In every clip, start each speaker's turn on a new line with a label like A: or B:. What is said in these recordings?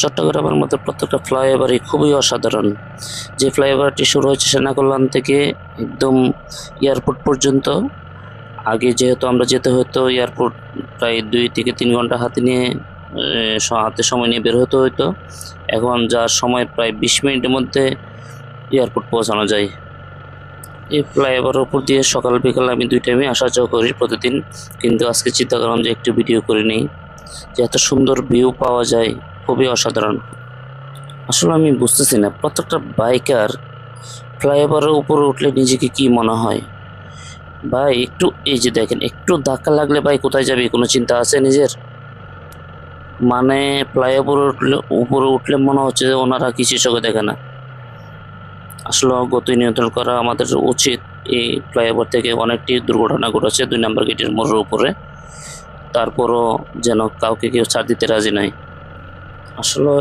A: চট্টগ্রামের মধ্যে প্রত্যেকটা ফ্লাইওভারই খুবই অসাধারণ। যে ফ্লাইওভারটি শুরু হয়েছে সেনাকল্যাণ থেকে একদম এয়ারপোর্ট পর্যন্ত। আগে যেহেতু আমরা যেতে হতো এয়ারপোর্ট, প্রায় ২ থেকে ৩ ঘন্টা হাতে নিয়ে হাতে সময় নিয়ে বের হতে হইতো। এখন যার সময় প্রায় ২০ মিনিটের মধ্যে এয়ারপোর্ট পৌঁছানো যায়। এই ফ্লাইওভারের উপর দিয়ে সকাল বিকাল আমি ২ টাইমে আসা যাওয়া করি প্রতিদিন। কিন্তু আজকে চিন্তা করলাম যে একটু ভিডিও করে নিই, যে এত সুন্দর ভিউ পাওয়া যায়, খুবই অসাধারণ। আসলে আমি বুঝতেছি না প্রত্যেকটা বাইকার ফ্লাইওভারের উপরে উঠলে নিজেকে কি মনে হয়। ভাই একটু এই যে দেখেন, একটু ধাক্কা লাগলে ভাই কোথায় যাবে কোনো চিন্তা আছে নিজের? মানে উপরে উঠলে মনে হচ্ছে যে ওনারা কিছু চোখে দেখে না। আসলে গতি নিয়ন্ত্রণ করা আমাদের উচিত। এই ফ্লাইওভার থেকে অনেকটি দুর্ঘটনা ঘটেছে ২ নম্বর গেটের মোড়ের উপরে। তারপরও যেন কাউকে কেউ ছাড় দিতে রাজি নাই। আসলে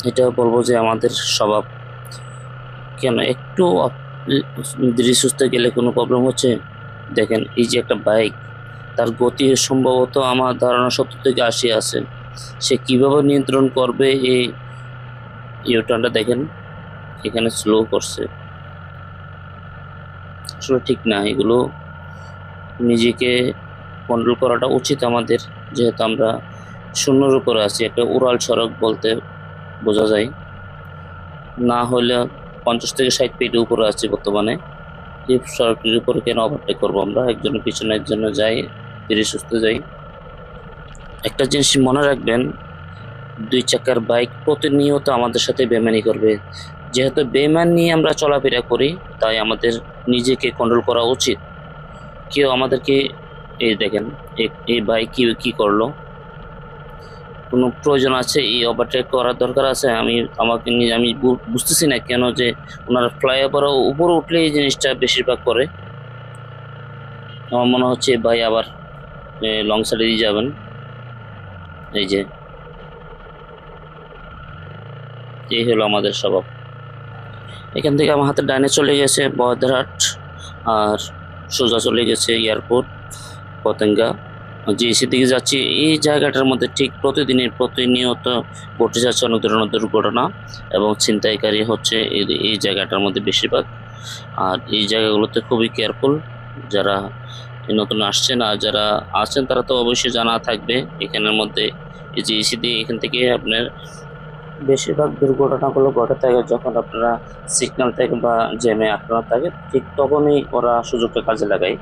A: এটা বলবো যে আমাদের স্বভাব। কেন একটু ধীরে সুস্থে গেলে কোনো প্রবলেম হচ্ছে? দেখেন এই যে একটা বাইক, তার গতি সম্ভবত আমার ধারণা ৭০ থেকে ৮০ আছে। সে কিভাবে নিয়ন্ত্রণ করবে এই ইউটার্নটা দেখেন, এখানে স্লো করছে। আসলে ঠিক না এগুলো, নিজেকে কন্ট্রোল করাটা উচিত আমাদের। যেহেতু আমরা শূন্যের উপরে আছি, একটা উড়াল সড়ক বলতে বোঝা যায়। না হলে ৫০ থেকে ৬০ ফিট উপরে আছি বর্তমানে। এই সড়কটির উপরে কেন ওভারটেক করবো আমরা? একজনের পিছনে একজনে যাই, ধীরে সুস্থে যাই। একটা জিনিস মনে রাখবেন, ২ চাকার বাইক প্রতিনিয়ত আমাদের সাথে বেইমানি করবে। যেহেতু বেইমান নিয়ে আমরা চলাফেরা করি, তাই আমাদের নিজেকে কন্ট্রোল করা উচিত। কেউ আমাদেরকে এই দেখেন, এই বাইক কি করলো? কোনো প্রয়োজন আছে এই ওভারটেক করার দরকার আছে? আমি বুঝতেছি না কেন যে ওনারা ফ্লাইওভারের উপরে উঠলে এই জিনিসটা বেশিরভাগ করে। আমার মনে হচ্ছে ভাই আবার লং সাইডে দিয়ে যাবেন। এই যে এই হলো আমাদের স্বভাব। এখান থেকে আমার হাতের ডাইনে চলে গেছে বহদ্দারহাট, আর সোজা চলে গেছে এয়ারপোর্ট পতেঙ্গা। জিএসি দিকে যাচ্ছি। এই জায়গাটার মধ্যে ঠিক প্রতিনিয়ত ঘটে যাচ্ছে অনেক ধরনের দুর্ঘটনা এবং ছিনতাইকারী হচ্ছে এই জায়গাটার মধ্যে বেশিরভাগ। আর এই জায়গাগুলোতে খুবই কেয়ারফুল। যারা নতুন আসছেন আর যারা আছেন তারা তো অবশ্যই জানা থাকবে এখানের মধ্যে। এই জিএসি দিয়ে এখান থেকে আপনার বেশিরভাগ দুর্ঘটনাগুলো ঘটে থাকে যখন আপনারা সিগন্যাল থেকে বা জ্যামে আটকানো থাকে, ঠিক তখনই ওরা সুযোগটা কাজে লাগায়।